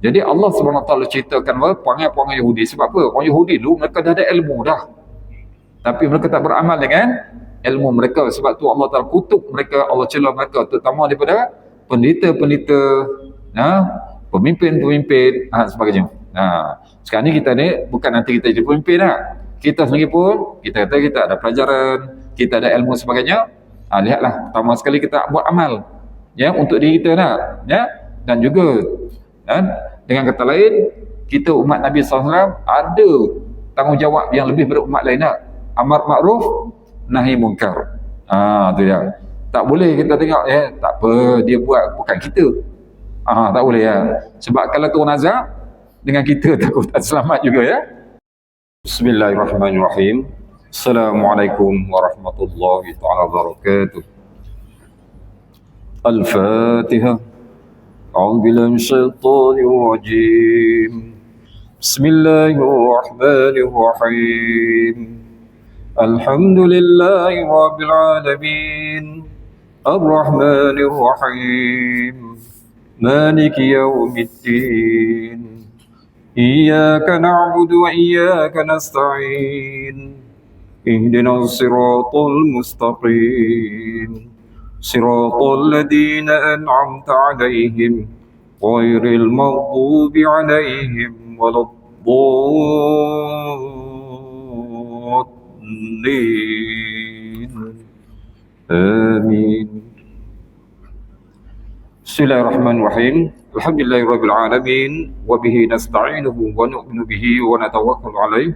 Jadi Allah SWT ceritakan apa? Perangai-perangai Yahudi. Sebab apa? Orang Yahudi dulu mereka dah ada ilmu dah. Tapi mereka tak beramal dengan ilmu mereka. Sebab tu Allah Ta'ala kutuk mereka, Allah celah mereka, terutama daripada pendeta-pendeta, pemimpin-pemimpin, sebagainya. Sekarang ni kita ni bukan nanti kita jadi pemimpin lah. Kita sendiri pun, kita kata kita ada pelajaran, kita ada ilmu sebagainya. Lihatlah, pertama sekali kita buat amal, ya, untuk diri kita lah, ya. Dan juga, dengan kata lain, kita umat Nabi SAW ada tanggungjawab yang lebih daripada umat lain lah. Amar ma'ruf, nahi munkar. Tu dia. Tak boleh kita tengok, tak apa, dia buat, bukan kita. Tak boleh ya. Sebab kalau tu nazar dengan kita, takut tak selamat juga ya. Bismillahirrahmanirrahim. Assalamualaikum warahmatullahi ta'ala wabarakatuh. Al-Fatihah. A'udzu billahi minasyaitonir rajim. Bismillahirrahmanirrahim. Alhamdulillahi rabbil alamin. Ar-Rahmanir Rahim. Maliki yaumiddin. Iyyaka na'budu wa iyyaka nasta'in. Ihdinas siratal mustaqim. Siratal ladzina an'amta 'alaihim ghairil maghdubi 'alaihim waladdallin. Amin. Bismillahirrahmanirrahim. Alhamdulillahirabbil alamin wa bihi nasta'inuhu wa nu'minu bihi wa natawakkalu 'alaihi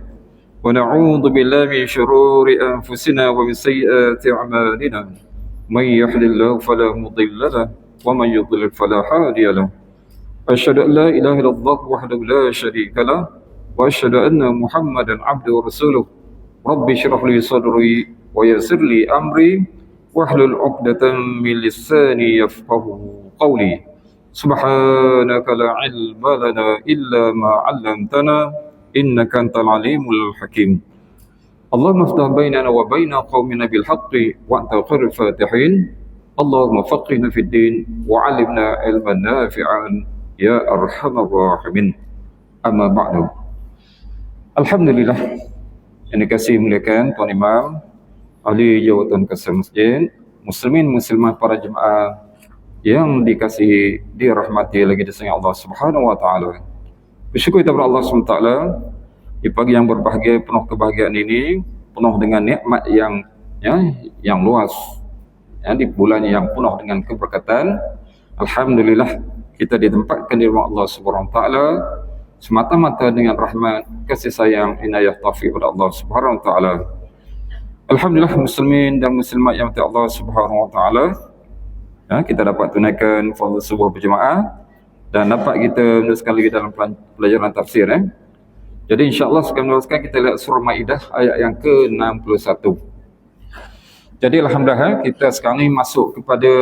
wa na'udzu billahi min shururi anfusina wa min sayyiati a'malina. May yahdihillahu fala mudilla lahu wa man yudlil fala hadiya lahu. Asyhadu an la ilaha illallah wahdahu la syarika lahu wa asyhadu anna Muhammadan 'abduhu wa rasuluh. Rabbi shrah li sadri wa yassir li amri wahlul 'uqdatam min lisani yafqahu qawli. Subhanaka la ilma lana illa ma 'allamtana innaka antal alimul hakim. Allahumma ftah bainana wa baina qaumina bil haqqi wa anta khairul fatihin. Allahumma faqihna fid din wa 'allimna ilman nafi'an ya arhamar rahimin. Amma ba'du. Alhamdulillah, yang dikasihi muliakan Tuan Imam, ahli jawatan kasar masjid, muslimin muslimat para jemaah yang dikasihi, dirahmati lagi disayang Allah Subhanahu wa taala. Bersyukur kepada Allah Subhanahu wa taala di pagi yang berbahagia, penuh kebahagiaan ini, penuh dengan nikmat yang luas, di bulan yang penuh dengan keberkatan. Alhamdulillah, kita ditempatkan di rumah Allah Subhanahu wa taala semata-mata dengan rahmat, kasih sayang, inayah, taufik pada Allah Subhanahu wa taala. Alhamdulillah, muslimin dan muslimat yang dirahmati Allah Subhanahu wa taala, kita dapat tunaikan fardu subuh berjemaah dan dapat kita meneruskan lagi dalam pelajaran tafsir. Jadi insya-Allah sekarang kita lihat surah Maidah ayat yang ke-61. Jadi alhamdulillah kita sekarang ni masuk kepada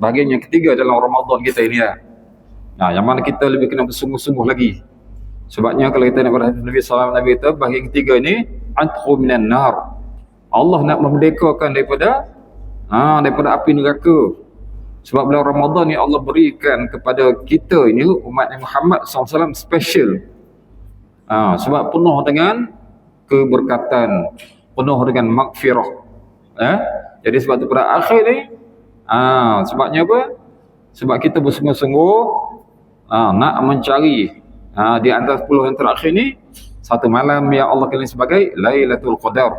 bahagian yang ketiga dalam Ramadan kita ini ya. Yang mana kita lebih kena bersungguh-sungguh lagi. Sebabnya kalau kita nak berhati Nabi sallallahu alaihi wasallam, bahagian ketiga ini atqu minan nar. Allah nak memerdekakan daripada api neraka. Sebab bulan Ramadan ni Allah berikan kepada kita ini umat Muhammad SAW special. Sebab penuh dengan keberkatan, penuh dengan maghfirah. Jadi sebab tu pada akhir ni, sebabnya apa? Sebab kita bersungguh-sungguh nak mencari di antara 10 yang terakhir ni satu malam yang Allah kenali sebagai Lailatul Qadar.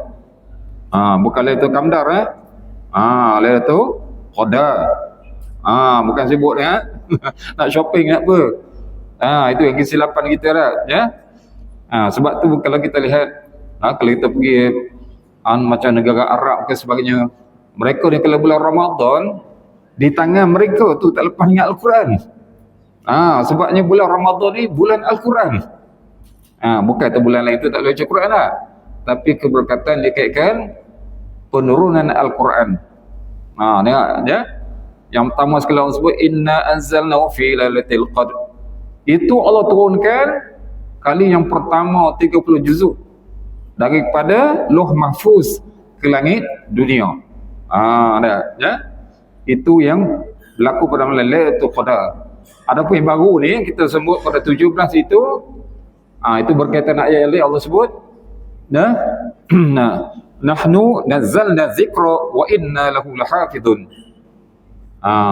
Bukan Lailatul Qadar, Lailatul Qadar. Bukan sibuk nak shopping nak apa. Itu yang kesilapan kita lah ya. Sebab tu kalau kita lihat, kalau kita pergi macam negara Arab ke sebagainya, mereka ni kalau bulan Ramadan, di tangan mereka tu tak lepas ingat Al-Quran. Sebabnya bulan Ramadan ni bulan Al-Quran. Bukan tu bulan lain tu tak boleh baca Quran lah, tapi keberkatan dikaitkan penurunan Al-Quran. Tengok ya. Yang pertama sekali Allah sebut inna anzalnahu fi lailatul qadr. Itu Allah turunkan kali yang pertama 30 juzuk daripada Lauh Mahfuz ke langit dunia. Ya. Itu yang berlaku pada malam Lailatul Qadar. Adapun yang baru ni kita sebut pada 17 itu berkaitan ayat yang Allah sebut nah nahnu nazzalna dzikra wa inna lahu lahafizun.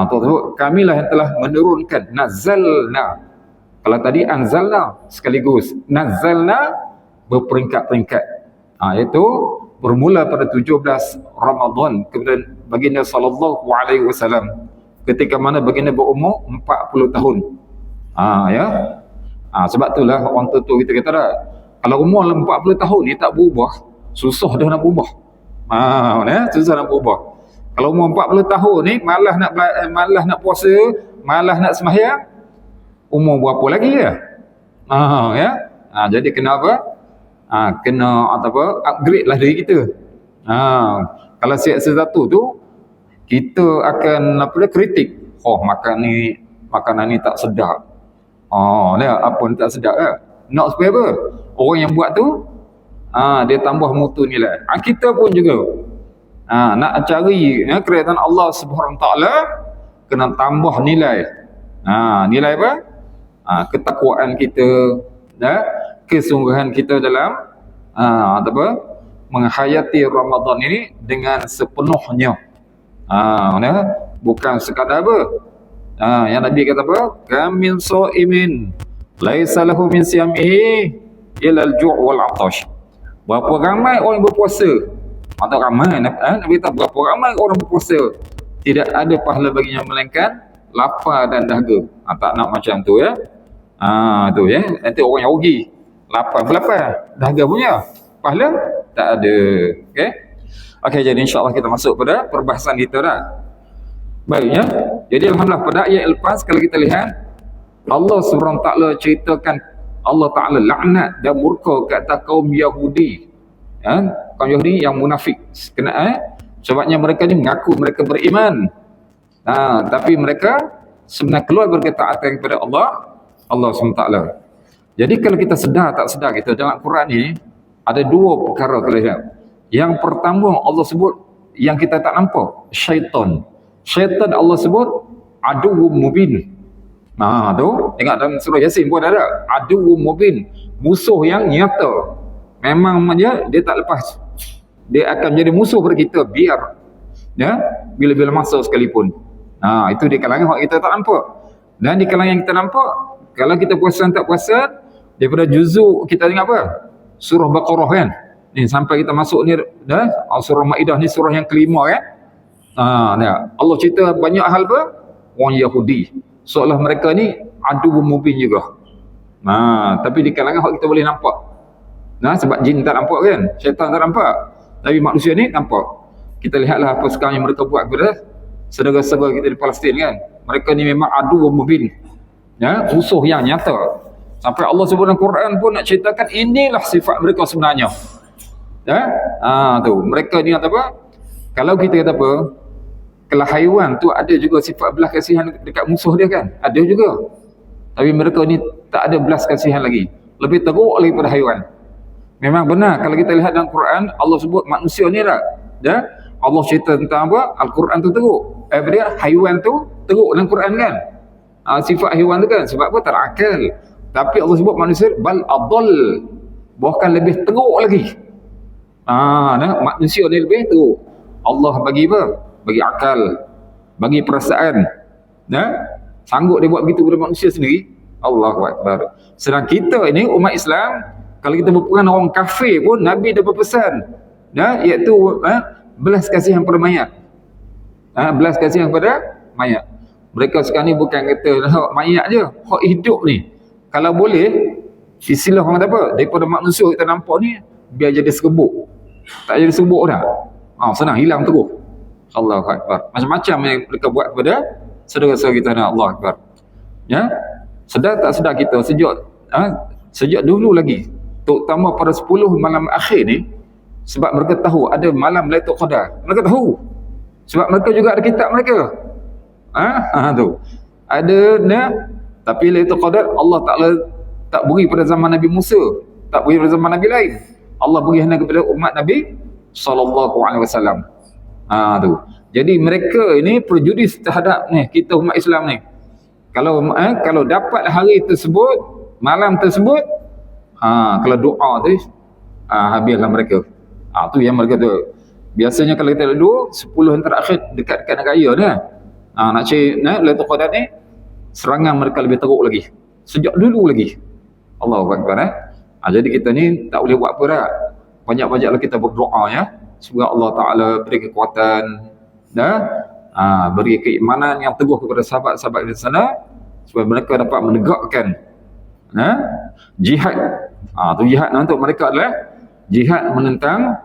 Tersebut kamilah yang telah menurunkan, nazzalna. Kalau tadi anzalna sekaligus, nazzalna berperingkat-peringkat. Iaitu bermula pada 17 Ramadan, kemudian baginda sallallahu alaihi wasallam ketika mana baginda berumur 40 tahun. Sebab itulah orang tua kita kata dah, kalau umur 40 tahun ni tak berubah, susah dah nak berubah. Susah nak berubah. Kalau umur 40 tahun ni malas nak puasa, malas nak sembahyang, umur berapa lagi ya? Jadi kena apa? Kena upgrade lah diri kita. Kalau siap sesuatu tu kita akan kritik. Makanan ni tak sedap. Apa ni tak sedap lah. Nak supaya apa? Orang yang buat tu dia tambah mutu nilai. Kita pun juga nak cari kerajaan Allah Subhanahu Taala, kena tambah nilai. Nilai apa? Ketakwaan kita, kesungguhan kita dalam menghayati Ramadan ini dengan sepenuhnya. Bukan sekadar apa? Yang Nabi kata apa? Kamin shaimin laisa lahu min siyamihi illa al-ju' wal 'atash. Berapa ramai orang berpuasa? Atau ramai Nabi kata berapa ramai orang berpuasa, tidak ada pahala baginya melainkan lapar dan dahaga. Tak nak macam tu ya. Tu ya. Nanti orang yang rugi. Lapar dahaga punya pahala tak ada. Okey, jadi insya-Allah kita masuk pada perbahasan kita dah. Baiknya. Jadi alhamdulillah pada ayat lepas kalau kita lihat Allah Subhanahu Taala ceritakan Allah Taala laknat dan murka ke atas kaum Yahudi. Kaum Yahudi yang munafik. Sebabnya mereka ni mengaku mereka beriman. Tapi mereka sebenarnya keluar berketaatan kepada Allah SWT. Jadi kalau kita sedar tak sedar kita dalam Quran ni ada dua perkara kalau lihat. Yang pertama Allah sebut yang kita tak nampak, syaitan. Syaitan Allah sebut aduwwum mubin. Tu tengok dalam surah Yasin pun ada aduwwum mubin, musuh yang nyata. Memang dia tak lepas. Dia akan jadi musuh pada kita biar bila-bila masa sekalipun. Itu di kalangan yang kita tak nampak. Dan di kalangan yang kita nampak, kalau kita puasa tak puasa, daripada juzuk kita tengok apa? Surah Baqarah kan. Ni sampai kita masuk ni surah Maidah ni surah yang kelima kan. Allah cerita banyak hal apa? Orang Yahudi. Seolah mereka ni aduwwum mubin juga. Tapi di kalangan yang kita boleh nampak. Sebab jin tak nampak kan, syaitan tak nampak, tapi manusia ni nampak. Kita lihatlah apa sekarang yang mereka buat kepada saudara-saudara kita di Palestin kan. Mereka ni memang aduwwum mubin, musuh yang nyata. Sampai Allah sebut dalam Quran pun nak ceritakan inilah sifat mereka sebenarnya. Tu mereka ni kata apa? Kalau kita kata apa, kalau haiwan tu ada juga sifat belas kasihan dekat musuh dia kan, ada juga. Tapi mereka ni tak ada belas kasihan lagi, lebih teruk daripada haiwan. Memang benar kalau kita lihat dalam Quran Allah sebut manusia ni tak. Allah cerita tentang apa? Al-Quran tu teruk. Haiwan tu teruk dalam Quran kan. Sifat haiwan tu kan sebab apa? Terakal. Tapi Allah sebut manusia bal adall, bahkan lebih teruk lagi. Manusia ni lebih teruk. Allah bagi apa? Bagi akal, bagi perasaan. Sanggup dia buat begitu kepada manusia sendiri. Allahu Akbar. Sedang kita ini umat Islam, kalau kita berpegang orang kafir pun Nabi dah berpesan, iaitu belas kasihan pada mayat. Belas kasihan pada mayat. Mereka sekarang ni bukan kata hak mayat je, hak hidup ni. Kalau boleh, istilah orang kata apa? Daripada manusia kita nampak ni, biar jadi serbuk. Tak jadi serbuk dah. Senang, hilang terus. Allahu Akbar. Macam-macam yang mereka buat kepada saudara-saudara kita. Allahu Akbar. Sedar tak sedar kita sejak dulu lagi, terutama pada 10 malam akhir ni, sebab mereka tahu ada malam Lailatul Qadar. Mereka tahu. Sebab mereka juga ada kitab mereka. Tu. Ada tapi Lailatul Qadar Allah Taala tak beri pada zaman Nabi Musa, tak beri pada zaman Nabi lain. Allah beri hanya kepada umat Nabi sallallahu alaihi wasallam. Tu. Jadi mereka ini prejudis terhadap kita umat Islam ni. Kalau dapat hari tersebut, malam tersebut, kalau doa tu habislah mereka. Tu yang mereka tu. Biasanya kalau kita duduk 10 yang terakhir dekat-dekat nak raya dah. Nak cari Lailatul Qadar ni, serangan mereka lebih teruk lagi. Sejak dulu lagi. Allahu Akbar. Jadi kita ni tak boleh buat apa dah. Banyak-banyaklah kita berdoa ya. Semoga Allah Taala beri kekuatan beri keimanan yang teguh kepada sahabat-sahabat di sana supaya mereka dapat menegakkan jihad. Tu jihad untuk mereka adalah jihad menentang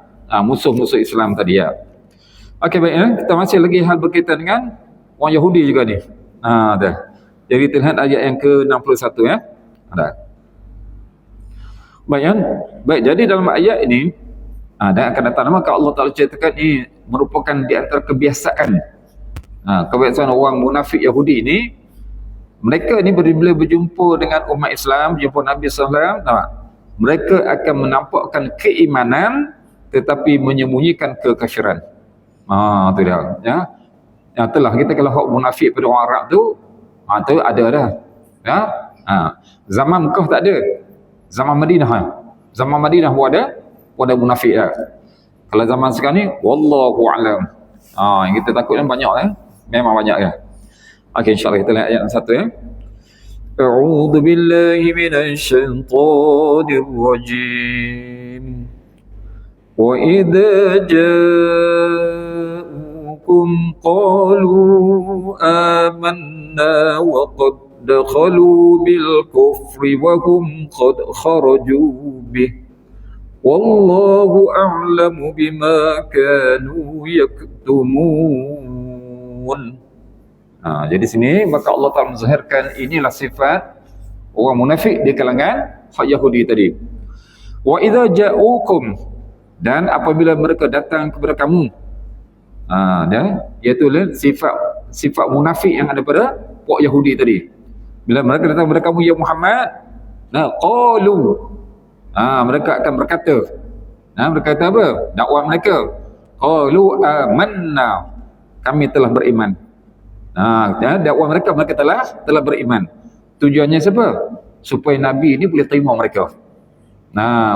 musuh-musuh Islam tadi ya. Okey baik kita masih lagi hal berkaitan dengan orang Yahudi juga ni. Dah. Jadi kita lihat ayat yang ke-61 ya. Dah. Baik kan? Baik, jadi dalam ayat ini dan akan datang maka Allah Taala ceritakan ini merupakan di antara kebiasaan kebiasaan orang munafik Yahudi ini. Mereka ni bila berjumpa dengan umat Islam, jumpa Nabi SAW, mereka akan menampakkan keimanan tetapi menyembunyikan kekafiran. Tu dia ya. Yang telah kita kalau hak munafik pada orang Arab tu ada dah ya. Zaman Mekah tak ada, zaman Madinah pun ada munafik dah. Kalau zaman sekarang ni wallahu a'lam. Yang kita takutkan banyak memang banyak ya. Okey, insya-Allah kita lihat ayat 1 ya. A'udzu billahi minasyaitonir rajim. Wa idza ja'ukum qalu amanna wa qad dakhalu bil kufri wa hum qad kharaju bih. Wallahu a'lamu bima kanu yaktumun. Jadi sini maka Allah Ta'ala menzahirkan inilah sifat orang munafik di kalangan hak Yahudi tadi. Wa idza ja'ukum, dan apabila mereka datang kepada kamu, iaitu sifat munafik yang ada pada hak Yahudi tadi. Bila mereka datang kepada kamu ya Muhammad, qalu, mereka akan berkata, mereka kata apa? Dakwah mereka, qalu amanna, kami telah beriman. Dakwah mereka telah beriman. Tujuannya siapa? Supaya Nabi ini boleh terima mereka.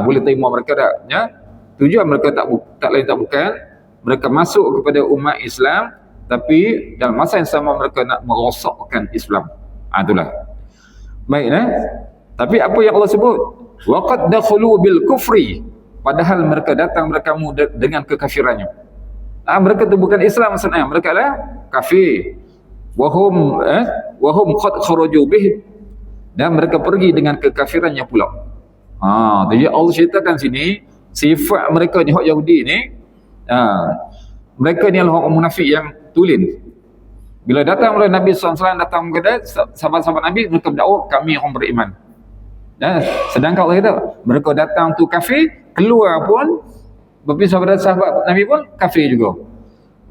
Boleh terima mereka tak? Ya? Tujuan mereka tak lain tak bukan mereka masuk kepada umat Islam, tapi dalam masa yang sama mereka nak merosakkan Islam. Itulah. Baik Tapi apa yang Allah sebut? Waqad dakhulu bil kufri, padahal mereka datang kepada kamu dengan kekafirannya. Mereka itu bukan Islam sebenarnya, mereka adalah kafir. Wahum qad kharaju bih, dan mereka pergi dengan kekafirannya pula. Jadi Allah ceritakan sini sifat mereka ni hak Yahudi ni, mereka ni adalah orang munafik yang tulen. Bila datang oleh Nabi SAW, datang kepada sahabat-sahabat Nabi, mereka berdakwah kami orang beriman. Sedangkan Allah kata mereka datang tu kafir, keluar pun berpisah pada sahabat Nabi pun kafir juga.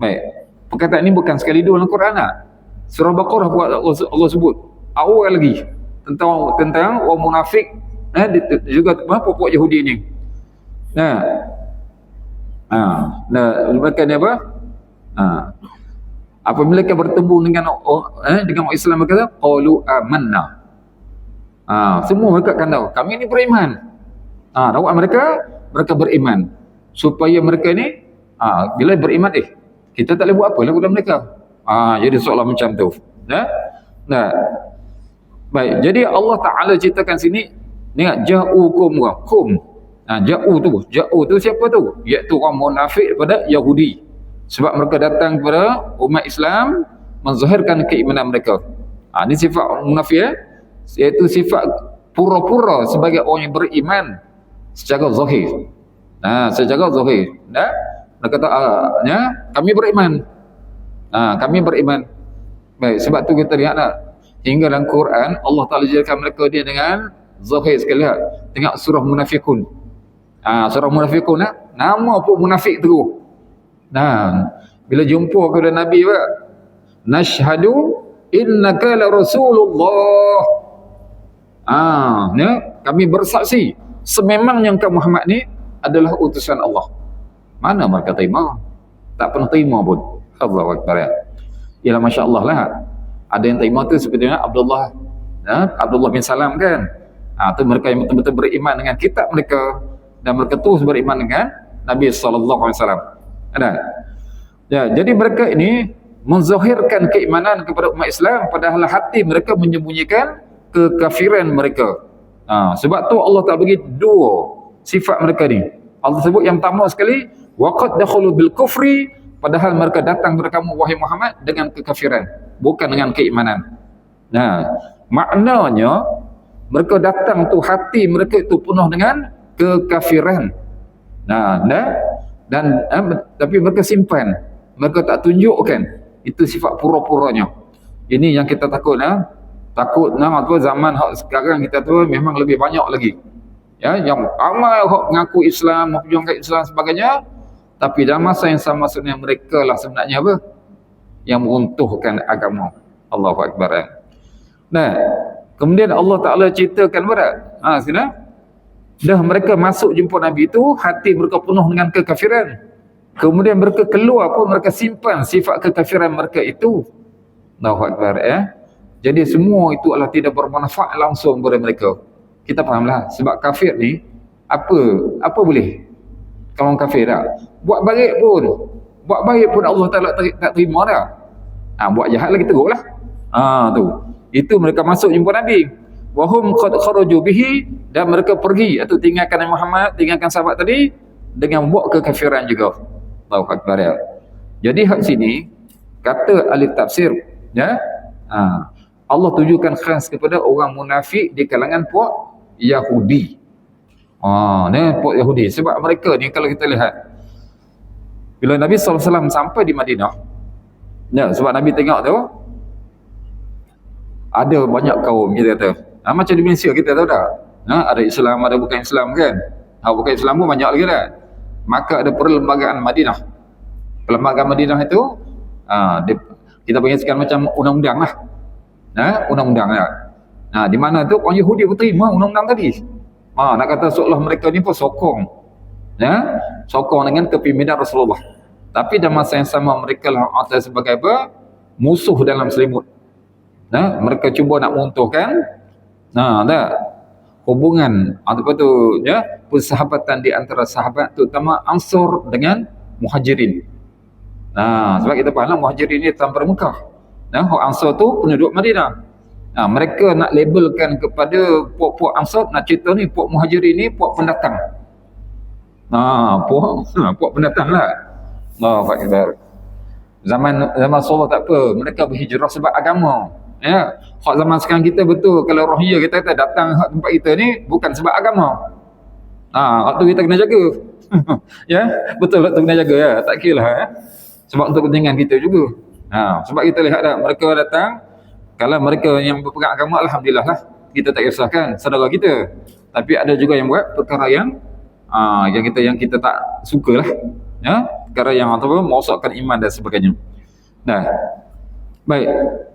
Baik, perkataan ini bukan sekali dua dalam Quran Surah Baqarah buat Allah sebut awal lagi tentang orang munafik juga pokok Yahudi ni. Mereka ni apa? Apabila mereka bertemu dengan orang Islam, mereka kata qalu amanna. Semua mereka akan tahu kami ni beriman. Dakwah mereka beriman supaya mereka ni bila beriman kita tak boleh buat apa lah kepada mereka. Jadi soalan macam tu. Baik, jadi Allah Ta'ala ceritakan sini, ingat ja'ukum kum. Ja'u tu siapa tu? Iaitu orang munafik pada Yahudi. Sebab mereka datang kepada umat Islam menzahirkan keimanan mereka. Ini sifat munafik iaitu sifat pura-pura sebagai orang yang beriman secara zahir. Secara zahir. Mereka kata kami beriman. Kami beriman. Baik, sebab tu kita lihat hingga dalam Quran Allah Ta'ala jadikan mereka dia dengan zahir sekali. Tengok surah Munafikun. Surah Munafikun nama pun munafik terus. Bila jumpa kepada Nabi, nashhadu innaka la rasulullah. Kami bersaksi sememangnya engkau Muhammad ni adalah utusan Allah. Mana mereka terima? Tak pernah terima pun. Allahu Akbar. Ialah masya-Allah lah. Ada yang terima tu seperti Abdullah, Abdullah bin Salam kan. Tu mereka yang betul-betul beriman dengan kitab mereka dan mereka terus beriman dengan Nabi sallallahu alaihi wasallam. Ada. Ya, jadi mereka ini menzahirkan keimanan kepada umat Islam padahal hati mereka menyembunyikan kekafiran mereka. Sebab tu Allah tak bagi dua sifat mereka ni. Allah sebut yang pertama sekali waqad dakhulu bil kufri, padahal mereka datang kepada kamu wahai Muhammad dengan kekafiran, bukan dengan keimanan. Maknanya mereka datang tu hati mereka itu penuh dengan kekafiran. Tapi mereka simpan, mereka tak tunjukkan. Itu sifat pura-puranya. Ini yang kita takut. Takut zaman sekarang kita tu memang lebih banyak lagi. Ya, yang ramai orang mengaku Islam, memperjuangkan Islam sebagainya, tapi dalam masa yang sama sebenarnya mereka lah sebenarnya apa? Yang meruntuhkan agama. Allahu Akbar. Kemudian Allah Ta'ala ceritakan berat. Dah mereka masuk jumpa Nabi itu, hati mereka penuh dengan kekafiran. Kemudian mereka keluar pun mereka simpan sifat kekafiran mereka itu. Allahu Akbar. Jadi semua itu adalah tidak bermanfaat langsung kepada mereka. Kita fahamlah sebab kafir ni apa boleh kalau orang kafir dah. Buat baik pun Allah Taala tak terima dah. Buat jahat lagi teruklah. Tu. Itu mereka masuk jumpa Nabi. Wahum qad kharaju bihi, dan mereka pergi atau tinggalkan Nabi Muhammad, tinggalkan sahabat tadi dengan buat kekafiran juga. Allahu Akbar. Jadi hak sini kata ahli tafsir Allah tujukan khas kepada orang munafik di kalangan puak Yahudi. Puak Yahudi. Sebab mereka ni kalau kita lihat bila Nabi SAW sampai di Madinah, sebab Nabi tengok tu ada banyak kaum, kita kata macam di Malaysia kita tahu tak, ada Islam, ada bukan Islam kan. Bukan Islam pun banyak lagi dah. Maka ada perlembagaan Madinah. Perlembagaan Madinah itu kita panggil sekarang macam undang-undang lah. Undang-undang lah. Di mana tu orang Yahudi pun terima undang-undang tadi. Nak kata seolah mereka ni pun sokong dengan kepimpinan Rasulullah. Tapi dalam masa yang sama mereka lah atas sebagai apa? Musuh dalam selimut. Mereka cuba nak meruntuhkan hubungan ataupun tu persahabatan di antara sahabat, terutama Ansar dengan Muhajirin. Sebab kita faham Muhajirin ni tanpa Mekah. Ansar tu penduduk Madinah. Mereka nak labelkan kepada puak-puak Ansar, nak cerita ni puak Muhajirin ni puak pendatang. Puak pendatang lah. Allahu Akbar. Zaman Rasulullah tak apa, mereka berhijrah sebab agama. Hak zaman sekarang kita betul, kalau rohiyah kita kata datang hak tempat kita ni bukan sebab agama. Waktu kita kena jaga. Betul waktu kena jaga tak kira lah. Sebab untuk kepentingan kita juga. Sebab kita lihat dah mereka datang, kalau mereka yang berpegang agama alhamdulillah lah, kita tak kisahkan saudara kita. Tapi ada juga yang buat perkara yang kita tak sukalah. Perkara yang merosakkan iman dan sebagainya. Baik.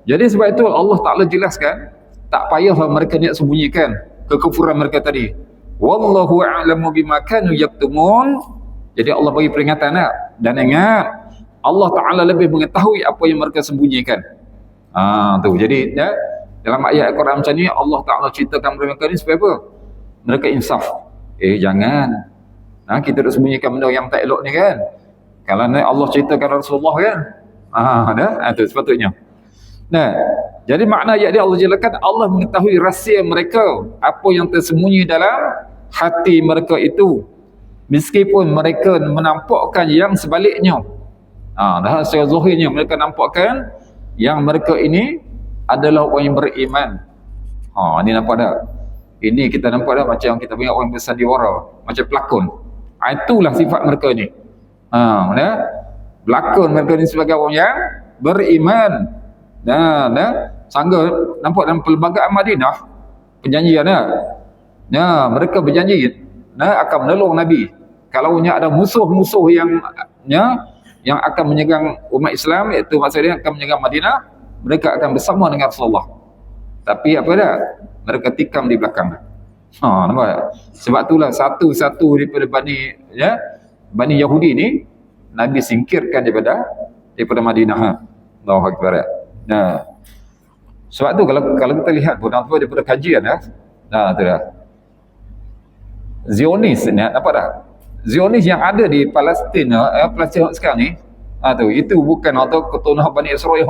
Jadi sebab itu Allah Ta'ala jelaskan, tak payahlah mereka nak sembunyikan kekufuran mereka tadi. Wallahu a'lamu bima kanu yaktumun. Jadi Allah bagi peringatan dan ingat, Allah Ta'ala lebih mengetahui apa yang mereka sembunyikan. Jadi dalam ayat Al-Quran macam ni Allah Ta'ala ceritakan mereka ni supaya apa? Mereka insaf. Jangan kita nak sembunyikan benda yang tak elok ni kan. Kalau Allah ceritakan Rasulullah kan, itu sepatutnya. Jadi makna ayat dia Allah jelaskan, Allah mengetahui rahsia mereka, apa yang tersembunyi dalam hati mereka itu, meskipun mereka menampakkan yang sebaliknya. Dah secara zahirnya mereka nampakkan yang mereka ini adalah orang yang beriman. Ini nampak tak? Ini kita nampak dah macam kita punya orang bersandiwara, macam pelakon. Itulah sifat mereka ni. Pelakon mereka ni sebagai orang yang beriman. Sangga nampak dalam perlembagaan Madinah perjanjian mereka berjanji akan menolong Nabi. Kalau ada musuh-musuh yang akan menyerang umat Islam, iaitu maksudnya akan menyerang Madinah, mereka akan bersama dengan Rasulullah. Tapi apa dah? Mereka tikam di belakang. Nampak? Sebab itulah satu-satu daripada Bani Yahudi ni Nabi singkirkan daripada Madinah. Allahu Akbar. Sebab tu kalau kita lihat pun apa daripada kajian tu dah. Zionis ni apa dah? Zionis yang ada di Palestin Palestin sekarang ni tu itu bukan atau keturunan Bani Israel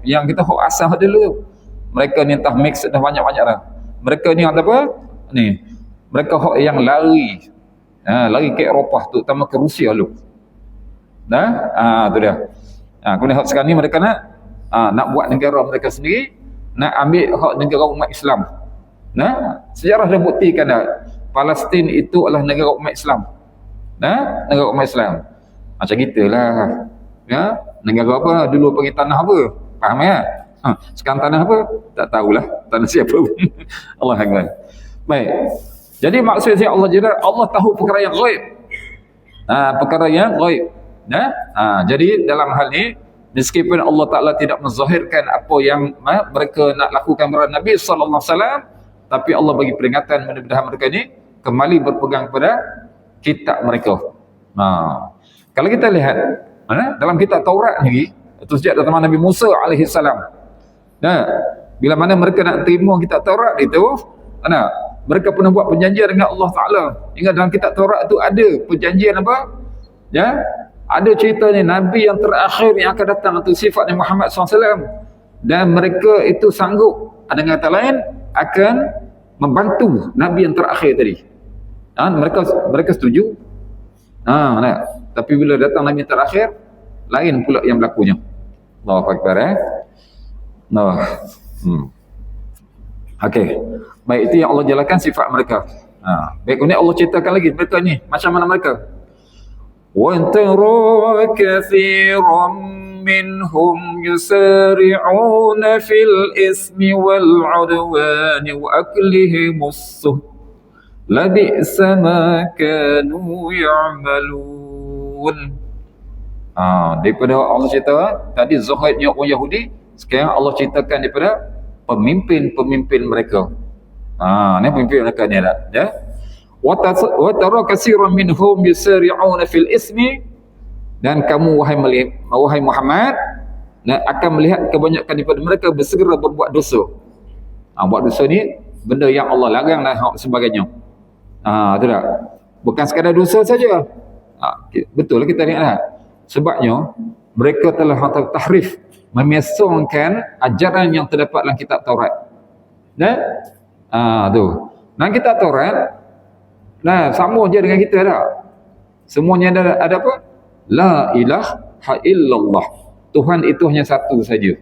yang kita hok asal dulu. Mereka ni entah mix dah banyak-banyak dah. Mereka ni apa? Ni. Mereka hok yang lari. Lari ke Eropah tu, terutama ke Rusia dulu. Tu dia. Kemudian hok sekarang ni mereka nak buat negara mereka sendiri, nak ambil hak negara umat Islam. Sejarah dah buktikan dah Palestin itu adalah negara umat Islam. Negara umat Islam. Macam gitulah. Negara apa? Dulu panggil tanah apa? Faham ya? Sekarang tanah apa? Tak tahulah. Tanah siapa pun. Allah Akbar. Baik. Jadi maksudnya Allah jelas, Allah tahu perkara yang ghaib. Perkara yang ghaib. Jadi dalam hal ni, meskipun Allah Ta'ala tidak menzahirkan apa yang mereka nak lakukan kepada Nabi sallallahu alaihi wasallam, tapi Allah bagi peringatan mudah-mudahan mereka ni kembali berpegang pada kitab mereka. Kalau kita lihat dalam kitab Taurat ni, itu sejak zaman Nabi Musa alaihi salam. Bila mana mereka nak terima kitab Taurat itu, mereka pernah buat perjanjian dengan Allah Ta'ala. Hingga dalam kitab Taurat tu ada perjanjian apa? Ada cerita ni Nabi yang terakhir yang akan datang itu sifat Nabi Muhammad SAW. Dan mereka itu sanggup, dengan kata lain, akan membantu Nabi yang terakhir tadi. Mereka setuju. Tapi bila datang Nabi yang terakhir, lain pula yang berlakunya. Allahu Akbar. Okey. Baik, itu yang Allah jelaskan sifat mereka. Baik, kemudian Allah ceritakan lagi mereka ni macam mana mereka. وَتَرَى كَثِيرًا مِّنْهُمْ يُسَارِعُونَ فِي الْإِثْمِ وَالْعُدْوَانِ وَأَكْلِهِمُ السُّحْتَ لَبِئْسَ مَا كَانُوا يَعْمَلُونَ. Daripada Allah cerita tadi zahidnya orang Yahudi, sekarang Allah ceritakan daripada pemimpin-pemimpin mereka. Ni pemimpin mereka ni lah. Wa tara katsiran minhum yusari'una fil ismi, dan kamu wahai Muhammad akan melihat kebanyakan daripada mereka bersegera berbuat dosa. Buat dosa ni benda yang Allah larang dan sebagainya. Betul tak? Bukan sekadar dosa saja. Betul lah kita lihat. Sebabnya mereka telah tahrif, memesongkan ajaran yang terdapat dalam kitab Taurat. Tu. Dalam kitab Taurat sama je dengan kita dah. Semuanya ada apa? La ilaha illallah. Tuhan itu hanya satu saja.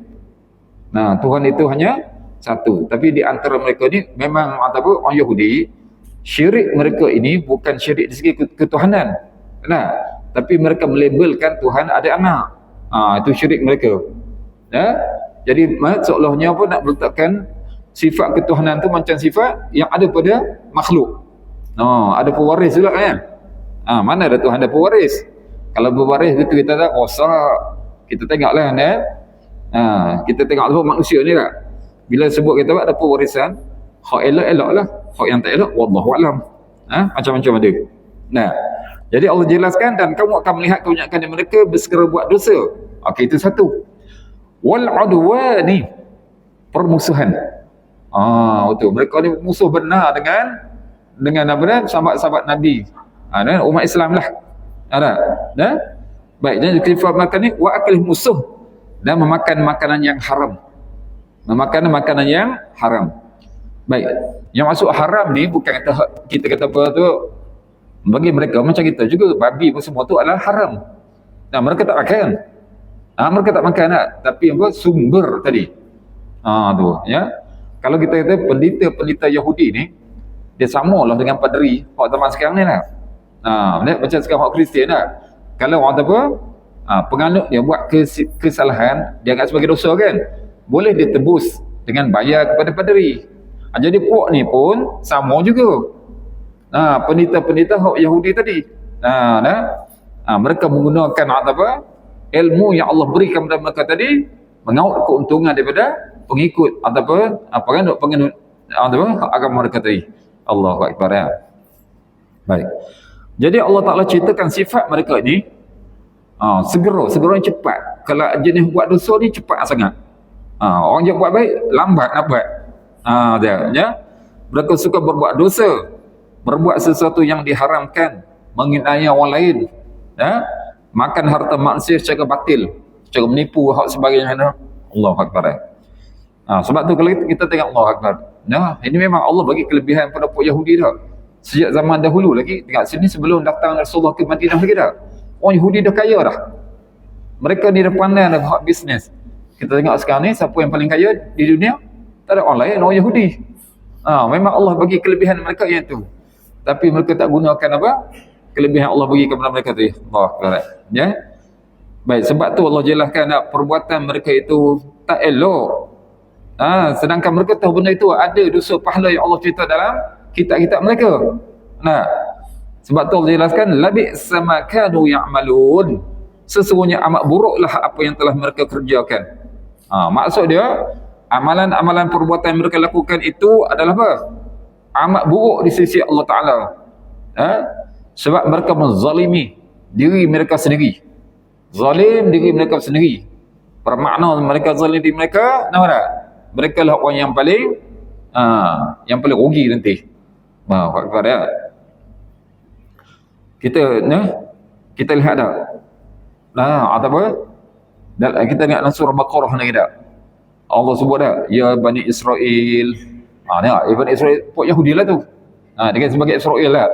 Tuhan itu hanya satu. Tapi di antara mereka ni memang orang Yahudi, syirik mereka ini bukan syirik di segi ketuhanan. Tapi mereka melabelkan Tuhan ada anak. Itu syirik mereka. Jadi seolahnya pun nak meletakkan sifat ketuhanan tu macam sifat yang ada pada makhluk. Ada pewaris juga kan? Mana ada Tuhan ada pewaris? Kalau pewaris itu kita tak rosak. Kita tengoklah kita tengok tu manusia ni lah. Bila sebut kita ada pewarisan, hak elok lah, hak yang tak elok wallahu alam. Macam-macam ada. Jadi Allah jelaskan, dan kamu akan melihat kebanyakan dari mereka bersegera buat dosa. Okey, itu satu. Wal udwani, permusuhan. Betul. Mereka ni musuh benar dengan apa, sahabat-sahabat Nabi, umat Islam lah. Baik, dan sifat makan ni wa aklih musuh, dan memakan makanan yang haram. Memakan makanan yang haram. Baik, yang masuk haram ni bukan kita kata apa tu, bagi mereka macam kita juga, babi pun semua tu adalah haram. Mereka tak makan. Mereka tak makan tapi apa, sumber tadi. Tu ya. Kalau kita kata pendeta Yahudi ni, dia samalah dengan paderi hak zaman sekarang ni lah. Macam sekarang hak Kristian lah. Kalau orang apa, penganut dia buat kesalahan, dia anggap sebagai dosa kan, boleh dia tebus dengan bayar kepada paderi. Jadi puak ni pun sama juga. Pendeta-pendeta hak Yahudi tadi. Mereka menggunakan apa, ilmu yang Allah berikan kepada mereka tadi, mengaut keuntungan daripada pengikut ataupun penganut agama mereka tadi. Allahu Akbar ya. Baik. Jadi Allah Ta'ala ceritakan sifat mereka ni segera cepat. Kalau jenis buat dosa ni cepat sangat. Orang yang buat baik lambat nak buat. Dia ya. Mereka suka berbuat dosa, berbuat sesuatu yang diharamkan, menghina orang lain, ya, makan harta manusia secara batil, secara menipu hak sebagainya. Allahu Akbar. Sebab tu kalau kita tengok Allahu Akbar, nah, ini memang Allah bagi kelebihan pada puak Yahudi dah. Sejak zaman dahulu lagi, tengok sini sebelum datang Rasulullah ke Madinah lagi dah. Orang Yahudi dah kaya dah. Mereka ni dah pandai dah buat bisnes. Kita tengok sekarang ni siapa yang paling kaya di dunia? Tak ada orang lain, orang Yahudi. Memang Allah bagi kelebihan mereka yang tu. Tapi mereka tak gunakan apa? Kelebihan Allah bagi kepada mereka tu. Allah Akbar. Ya. Baik, sebab tu Allah jelaskan perbuatan mereka itu tak elok. Sedangkan mereka tahu benda itu ada dosa pahala yang Allah cerita dalam kitab-kitab mereka. Sebab tu Allah jelaskan labi sama kanu ya'malun. Sesungguhnya amat buruklah apa yang telah mereka kerjakan. Maksud dia amalan-amalan perbuatan mereka lakukan itu adalah apa? Amat buruk di sisi Allah Ta'ala. Sebab mereka menzalimi diri mereka sendiri. Zalim diri mereka sendiri. Bermakna mereka zalim diri mereka, nampak tak? Mereka lah orang yang paling rugi nanti. Akbar ya. Kita lihat dah. Atau apa? Kita lihat dalam surah Baqarah ni dah. Allah sebut dah, ya Bani Israel. Bani Israel puak Yahudi lah tu. Dia sebagai Israel lah.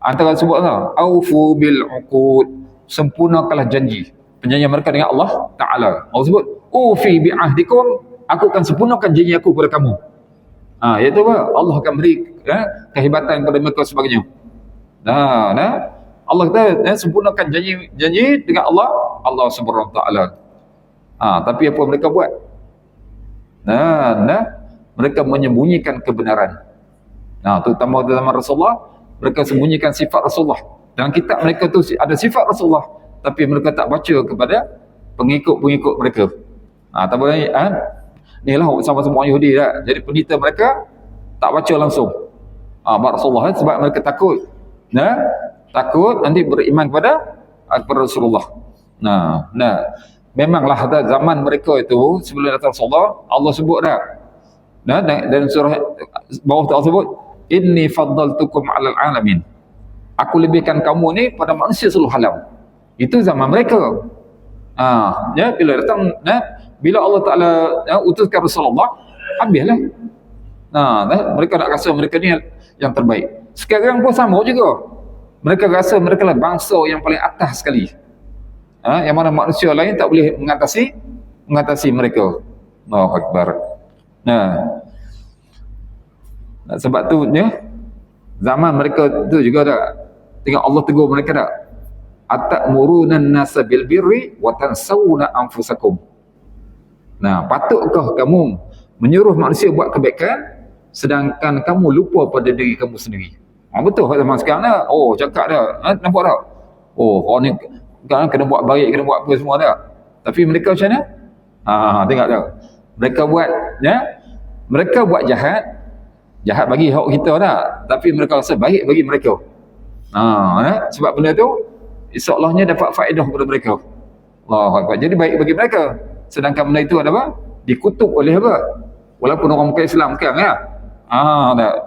Antara sebut lah, aufu bil uqud, sempurnakanlah janji. Perjanjian mereka dengan Allah Ta'ala. Allah sebut, ufi bi ahdikum, aku akan sempurnakan janji aku kepada kamu. Iaitu apa? Allah akan beri kehebatan kepada mereka sebagainya. Allah kata sempurnakan janji dengan Allah Subhanahu Wa Ta'ala. Tapi apa mereka buat? Mereka menyembunyikan kebenaran. Terutama dalam Rasulullah, mereka sembunyikan sifat Rasulullah. Dalam kitab mereka tu ada sifat Rasulullah, tapi mereka tak baca kepada pengikut-pengikut mereka. Tak boleh. Inilah sama-sama orang Yahudi dah. Jadi pendeta mereka tak baca langsung Rasulullah, sebab mereka takut. Takut nanti beriman kepada Rasulullah. Memanglah zaman mereka itu sebelum datang Rasulullah, Allah sebut dah. Dan surah bawah tu Allah sebut, inni faddaltukum 'alal 'alamin. Aku lebihkan kamu ni pada manusia seluruh alam. Itu zaman mereka. Bila datang bila Allah Taala utuskan Rasulullah, habislah. Mereka nak rasa mereka ni yang terbaik. Sekarang pun sama juga. Mereka rasa mereka lah bangsa yang paling atas sekali. Yang mana manusia lain tak boleh mengatasi mereka. Allahu Akbar. Sebab tu zaman mereka tu juga dah. Tengok Allah tegur mereka dah. Atamuruna an-nasa bil birri wa tansawna anfusakum. Patutkah kamu menyuruh manusia buat kebaikan sedangkan kamu lupa pada diri kamu sendiri? Betul zaman sekarang dah. Cakap dah. Nampak tak? Orang ni kena buat baik, kena buat apa semua dah. Tapi mereka macam mana? Tengok dah. Mereka buat jahat bagi hak kita dah, tapi mereka rasa baik bagi mereka. Sebab benda tu insya-Allahnya dapat faedah kepada mereka. Allahu Akbar. Jadi baik bagi mereka. Sedangkan benda itu ada apa? Dikutuk oleh apa? Walaupun orang bukan Islam kan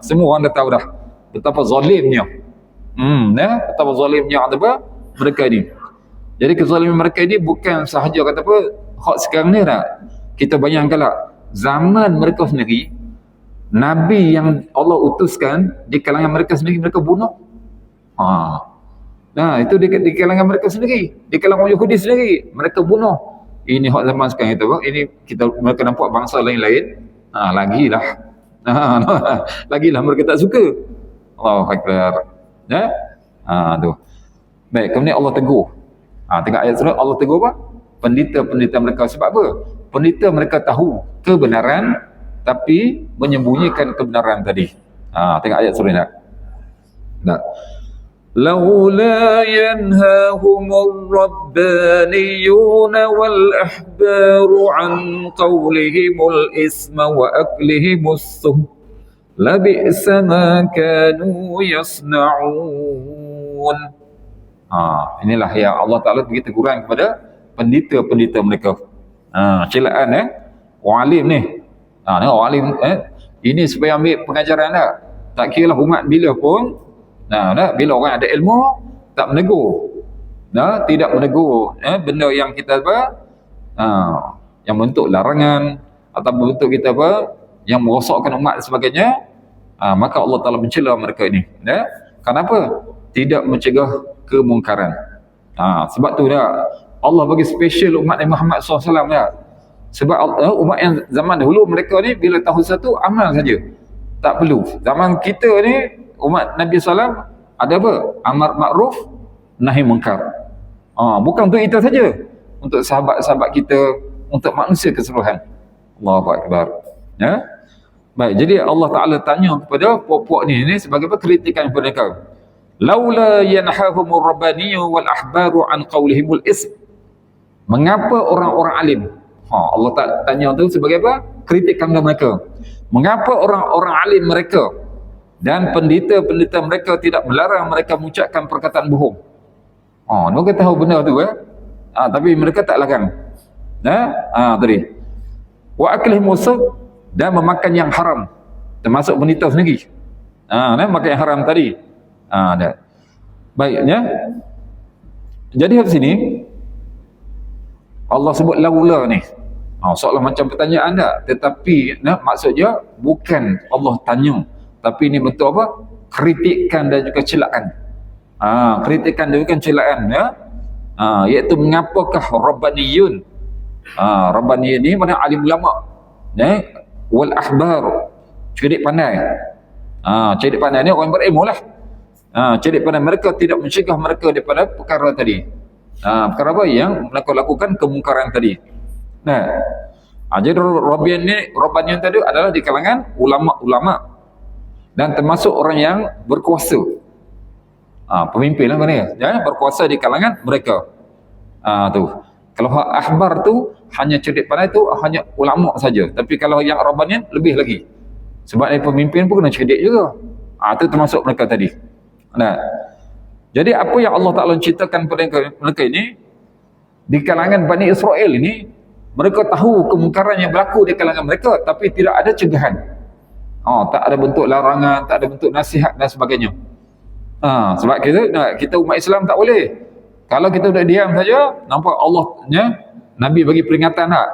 semua orang dah tahu dah betapa zalimnya. Betapa zalimnya apa? Mereka ni. Jadi kezaliman mereka ini bukan sahaja kata apa hak sekarang ni dah. Kita bayangkanlah zaman mereka sendiri, Nabi yang Allah utuskan di kalangan mereka sendiri mereka bunuh. Itu di kalangan mereka sendiri, di kalangan Yahudi sendiri mereka bunuh. Ini hak zaman sekarang itu. Ini mereka nampak bangsa lain-lain. Lagilah mereka tak suka. Allahu Akbar. Tu. Baik, kemudian Allah tegur. Tengok ayat surah Allah tegur apa? Pendeta-pendeta mereka. Sebab apa? Pendeta mereka tahu kebenaran tapi menyembunyikan kebenaran tadi. Tengok ayat surah nak. لولا ينهاهم الربانيون والأحبار عن قولهم الإثم وأكلهم السهت لبئس ما كانوا يصنعون. Inilah yang Allah Ta'ala bagi teguran kepada pendeta-pendeta mereka. Celaan orang alim ni. Tengok orang alim ini supaya ambil pengajaran tak. Tak kira lah umat bila pun. Bila orang ada ilmu tak menegur. Tidak menegur benda yang kita yang bentuk larangan atau bentuk kita yang merosakkan umat dan sebagainya, maka Allah Ta'ala mencela mereka ini. Kenapa? Tidak mencegah kemungkaran. Sebab tu Allah bagi special umat Nabi Muhammad SAW sebab umat yang zaman dahulu mereka ni bila tahu satu amal saja, tak perlu. Zaman kita ni umat Nabi SAW ada apa? Amar ma'ruf nahi munkar. Bukan untuk kita saja, untuk sahabat-sahabat kita, untuk manusia keseluruhan. Allahu Akbar. Baik, jadi Allah Ta'ala tanya kepada puak-puak ni sebagai apa? Kritikan kepada mereka. Laula yanhahumur rabbaniyu wal ahbaru an qawlihimul ism. Mengapa orang-orang alim? Allah tak tanya tu sebagai apa? Kritikan kepada mereka. Mengapa orang-orang alim mereka dan pendeta-pendeta mereka tidak melarang mereka mengucapkan perkataan bohong? Mereka tahu benar tu tapi mereka tak larang. Tadi. Wa aklih musad, dan memakan yang haram, termasuk pendeta sendiri. Makan yang haram tadi. Baiknya. Jadi di sini Allah sebut laula ni. Soalan macam pertanyaan tak, tetapi maksudnya bukan Allah tanya, tapi ini bentuk apa? Kritikan dan juga celaan. Kritikan dan juga celaan iaitu mengapakah Rabbaniyun. Rabbaniyun ni mana alim ulama wal ahbar, cerdik pandai. Cerdik pandai ni orang berilmu lah. Cerdik pandai mereka tidak mencegah mereka daripada perkara tadi. Perkara apa yang mereka lakukan kemungkaran tadi. Jadi Rabbaniyun tadi adalah di kalangan ulama-ulama dan termasuk orang yang berkuasa. Pemimpin lah mana berkuasa di kalangan mereka. Tu. Kalau ahbar tu hanya cerdik pandai tu hanya ulama saja. Tapi kalau yang Rabbaniyun lebih lagi. Sebab dia pemimpin pun kena cerdik juga. Itu termasuk mereka tadi. Jadi apa yang Allah Ta'ala ceritakan kepada mereka ini, di kalangan Bani Israel ini, mereka tahu kemungkaran yang berlaku di kalangan mereka, tapi tidak ada cegahan. Tak ada bentuk larangan, tak ada bentuk nasihat dan sebagainya. Sebab kita umat Islam tak boleh. Kalau kita dah diam saja, nampak Allah Nabi bagi peringatan tak?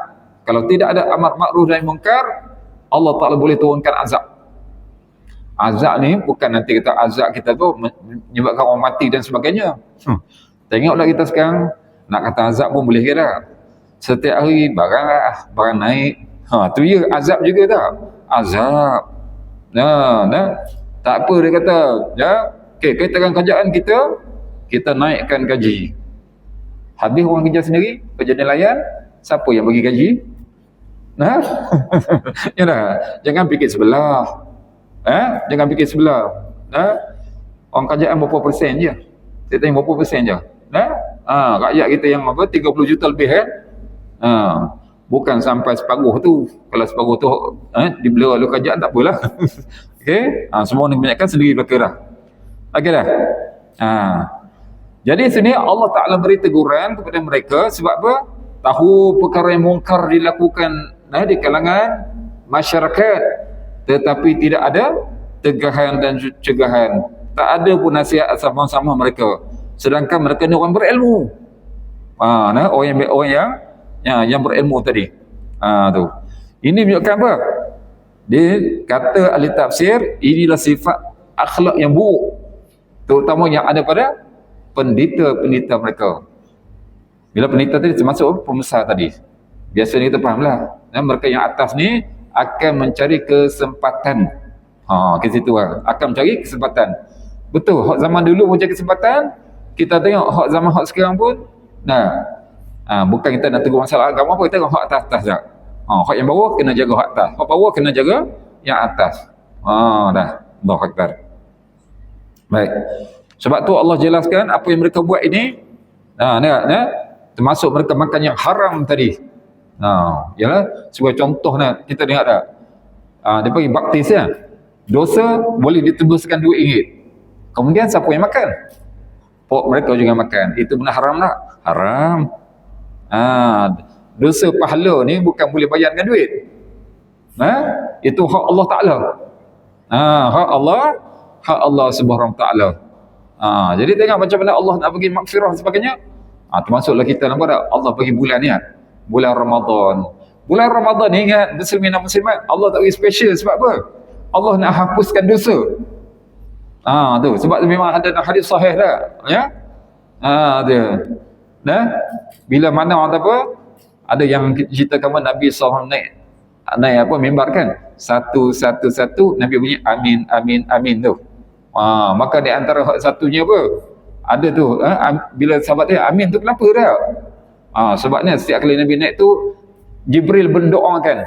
Kalau tidak ada amar ma'ruf nahi munkar, Allah Ta'ala boleh turunkan azab. Azab ni bukan nanti kita azab kita tu menyebabkan orang mati dan sebagainya. Tengoklah kita sekarang, nak kata azab pun boleh kira. Setiap hari barang naik. Tu ya azab juga tak? Azab. Tak apa dia kata. Kita dengan kerjaan kita naikkan gaji. Habis orang kerja sendiri, kerja nelayan, siapa yang bagi gaji? Jangan fikir sebelah. Jangan fikir sebelah. Orang kerjaan berapa persen je? Saya tanya berapa persen je? Rakyat kita yang 30 juta lebih bukan sampai separuh tu. Kalau separuh tu dibela oleh kerajaan tak apalah. Okey, semua ni kebanyakan sendiri belaka dah. Okey dah. Jadi sini Allah Ta'ala beri teguran kepada mereka sebab apa? Tahu perkara yang mungkar dilakukan di kalangan masyarakat, tetapi tidak ada tegahan dan cegahan. Tak ada pun nasihat sama-sama mereka. Sedangkan mereka ni orang berilmu. Orang yang berilmu tadi. Tu. Ini menunjukkan apa? Dia kata ahli tafsir, inilah sifat akhlak yang buruk, terutama yang ada pada pendeta-pendeta mereka. Bila pendeta tadi termasuk pembesar tadi. Biasanya kita fahamlah. Mereka yang atas ni akan mencari kesempatan. Ke situ akan mencari kesempatan. Betul, hak zaman dulu pun cari kesempatan. Kita tengok hak zaman hak sekarang pun. Bukan kita nak tegur masalah agama apa, kita tengok hak atas tak. Hak yang bawah kena jaga hak atas. Hak bawah kena jaga yang atas. Dah. Allahu Akbar. Baik. Sebab tu Allah jelaskan apa yang mereka buat ini. Termasuk mereka makan yang haram tadi. Yalah, sebagai contoh kita dengar tak? Dia panggil baptis dosa boleh ditebuskan RM2. Kemudian siapa yang makan? Mereka juga makan. Itu benar haram tak? Haram. Dosa pahala ni bukan boleh bayar dengan duit. Itu hak Allah Ta'ala. Hak Allah Subhanahu Wa Ta'ala. Jadi tengok macam mana Allah nak bagi maghfirah dan sebagainya. Termasuklah kita nampak tak? Allah bagi bulan ni kan? Bulan Ramadan. Bulan Ramadan ni ingat muslimin dan muslimat, Allah tak bagi special sebab apa? Allah nak hapuskan dosa. Tu sebab memang ada hadis sahih dah, ya. Dia. Bila mana apa? Ada yang ceritakan Nabi SAW naik apa mimbar kan? Satu Nabi bunyi amin amin amin tu. Maka di antara satunya apa? Ada tu, bila sahabat dia amin tu kenapa dah? Sebabnya setiap kali Nabi naik tu Jibril berdoakan,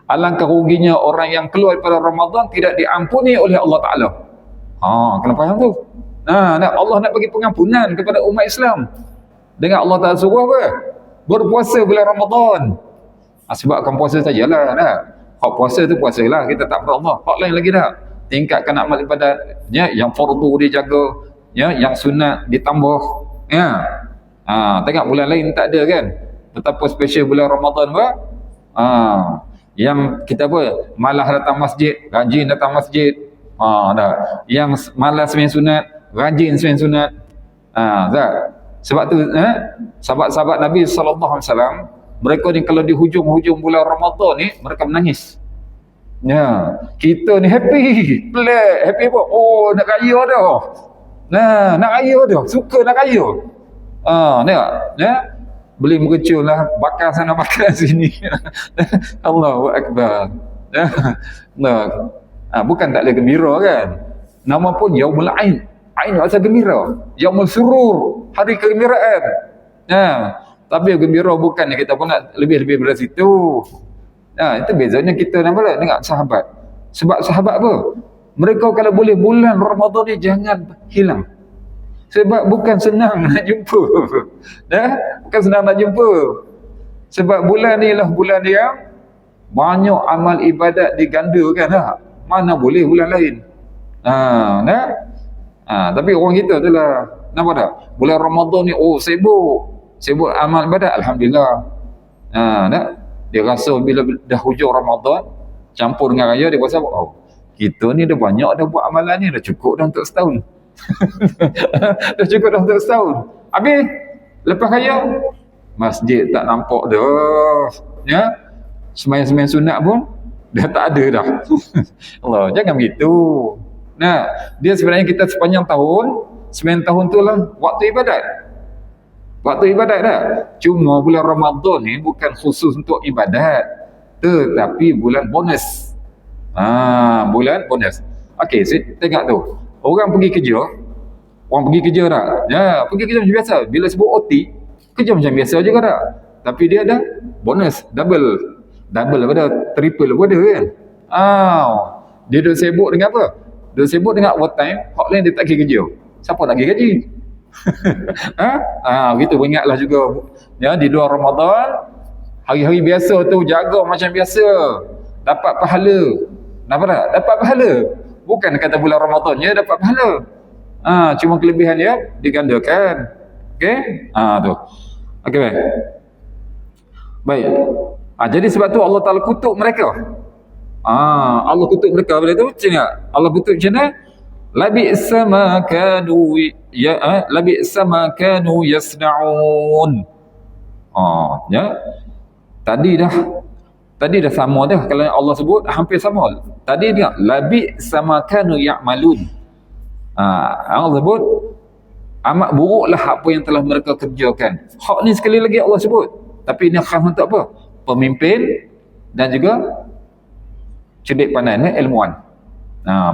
alangkah ruginya orang yang keluar pada Ramadan tidak diampuni oleh Allah Ta'ala. Kena faham tu. Allah nak bagi pengampunan kepada umat Islam. Dengan Allah Ta'ala suruh apa? Berpuasa bulan Ramadan. Sebabkan puasa sajalah dah. Hak puasa tu puasalah, kita tak perlu Allah. Hak lain lagi dah. Tingkatkan amal ibadat, ya, yang fardu dia jaga, ya, yang sunat ditambah, ya. Tengok bulan lain tak ada kan? Betapa special bulan Ramadan apa? Yang kita apa? Malas datang masjid, rajin datang masjid. Yang malas sembahyang sunat, rajin sembahyang sunat. Sebab tu sahabat-sahabat Nabi sallallahu alaihi wasallam, mereka ni kalau di hujung-hujung bulan Ramadan ni mereka menangis. Ya, kita ni happy, pelik, happy apa? Nak raya dah. Nak raya dah, suka nak raya. Tengok, ya. Beli mercun lah, bakar sana bakar sini. Allahu Akbar. Bukan tak boleh gembira kan? Nama pun Yaumul Ain. Ain asal gembira. Yaumul Surur, hari kegembiraan. Tapi gembira bukan kita pun nak lebih-lebih dari situ. Itu bezanya kita nampak dengan sahabat. Sebab sahabat apa? Mereka kalau boleh bulan Ramadan ni jangan hilang. Sebab bukan senang nak jumpa. Bukan senang nak jumpa. Sebab bulan ni lah bulan yang banyak amal ibadat digandakan lah. Mana boleh bulan lain. Tapi orang kita tu lah, nampak tak? Bulan Ramadan ni sibuk amal ibadat, alhamdulillah. Dia rasa bila dah hujung Ramadan campur dengan raya, dia rasa kita ni dah banyak dah buat amalan ni, dah cukup dah untuk setahun. Dah cukup dah untuk setahun. Habis lepas raya masjid tak nampak dah, ya. Sembahyang sunat pun dah tak ada dah. Allah, jangan begitu. Dia sebenarnya kita sepanjang tahun, 9 tahun tu lah waktu ibadat. Waktu ibadat dah. Cuma bulan Ramadan ni bukan khusus untuk ibadat, tetapi bulan bonus. Bulan bonus. Okey, tengok tu. Orang pergi kerja tak? Ya, pergi kerja macam biasa. Bila sebut OT, kerja macam biasa juga tak? Tapi dia ada bonus, double daripada triple pun ada kan? Dia dah sibuk dengan apa? Dia sibuk dengan overtime, hak lain dia tak pergi kerja. Siapa nak pergi gaji? Begitu, ingatlah juga. Ya, di luar Ramadan, hari-hari biasa tu jaga macam biasa, dapat pahala. Nampak tak? Dapat pahala. Bukan kata bulan Ramadan ya dapat pahala. Cuma kelebihan dia digandakan. Okey? Tu. Okey, baik. Jadi sebab tu Allah Taala kutuk mereka. Allah kutuk mereka bila tu macam ni. Allah kutuk macam mana? Labi'sa ma kanu labi'sa ma kanu yasna'un. Ya. Tadi dah sama dah kalau Allah sebut hampir sama. Tadi dia labi'sa ma kanu ya'malun. Allah sebut amat buruklah apa yang telah mereka kerjakan. Hak ni sekali lagi Allah sebut. Tapi ini khas untuk apa? Pemimpin dan juga cerdik pandai, ilmuwan.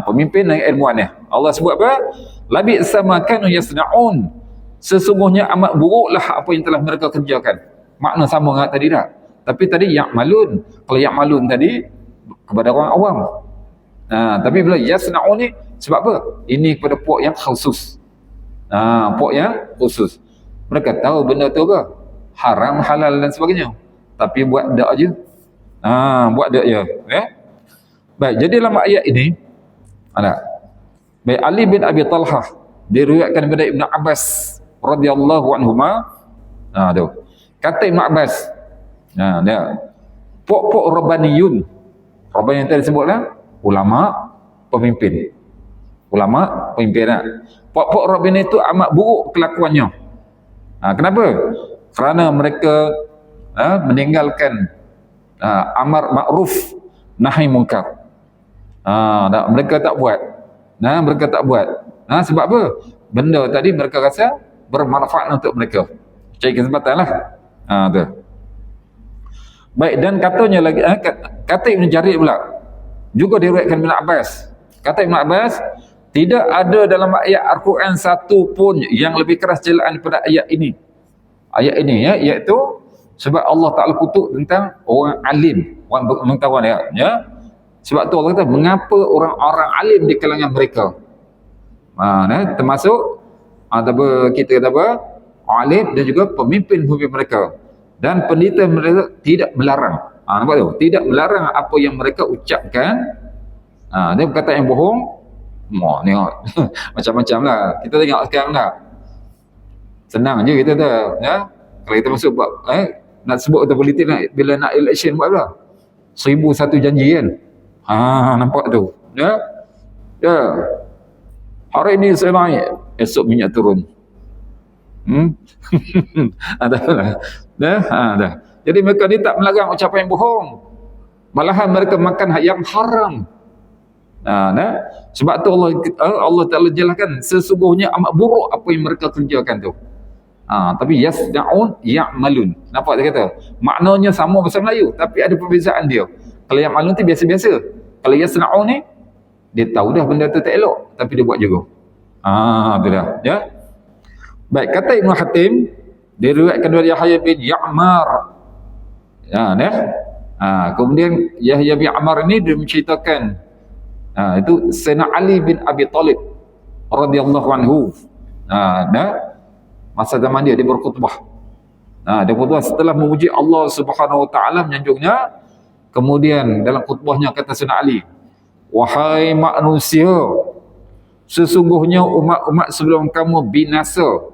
Pemimpin dan ilmuwan ni. Allah sebut apa? Labi'sa ma kanu yasna'un. Sesungguhnya amat buruklah apa yang telah mereka kerjakan. Makna sama dengan tadi dah. Tapi tadi ya'malun. Kalau ya'malun tadi kepada orang awam. Tapi bila yasna'un ni sebab apa? Ini kepada puak yang khusus. Puak yang khusus. Mereka tahu benda tu apa? Haram, halal dan sebagainya. Tapi buat dak je. Buat dak je. Ya? Baik, jadi dalam ayat ini baik, Ali bin Abi Talhah diriwayatkan daripada Ibn Abbas radhiyallahu anhuma. Tu. Kata Ibn Abbas, Dia pokok rabbaniyun. Rabbaniyun tadi sebutlah ulama, pemimpin. Ulama, pemimpin. Pokok rabbaniyun itu amat buruk kelakuannya. Kenapa? Kerana mereka meninggalkan amar ma'ruf nahi munkar. Mereka tak buat. Mereka tak buat. Sebab apa? Benda tadi mereka rasa bermanfaat untuk mereka. Cari kesempatan lah. Tu. Baik, dan katanya lagi, kata Ibn Jarir pula, juga diriwayatkan Ibn Abbas. Kata Ibn Abbas, tidak ada dalam ayat Al-Quran satu pun yang lebih keras celaan daripada ayat ini. Ayat ini iaitu sebab Allah Ta'ala kutuk tentang orang alim, orang pengetahuan ya. Sebab tu Allah kata, mengapa orang-orang alim di kalangan mereka? Termasuk kita kata apa? Alim dan juga pemimpin mereka. Dan pendeta mereka tidak melarang. Nampak tu? Tidak melarang apa yang mereka ucapkan. Dia berkata yang bohong. Tengok. Macam-macam lah. Kita tengok sekarang tak? Senang je kita tu. Ya? Kalau kita masuk buat, nak sebut kata politik bila nak election buat apa? 1001 janji kan? Nampak tu. Ya? Hari ini saya naik, esok minyak turun. Dah. Jadi mereka ni tak melarang ucapan yang bohong. Malahan mereka makan yang haram. Sebab tu Allah Ta'ala jelaskan sesungguhnya amat buruk apa yang mereka kerjakan tu. Tapi yasna'un ya'malun. Nampak dia kata? Maknanya sama bahasa Melayu, tapi ada perbezaan dia. Kalau ya'malun tu biasa-biasa. Kalau yasna'un ni, dia tahu dah benda tu tak elok, tapi dia buat juga. Tu dah. Ya? Baik, kata Ibn Hatim, diriwayatkan dari Yahya bin Ya'mar. Kemudian Yahya bin Ya'mar ini dia menceritakan itu Sayyidina Ali bin Abi Talib radhiyallahu anhu. Masa zaman dia berkhutbah. Dia berkhutbah setelah memuji Allah Subhanahu wa taala, menyanjungnya. Kemudian dalam khutbahnya kata Sayyidina Ali, wahai manusia, sesungguhnya umat-umat sebelum kamu binasa.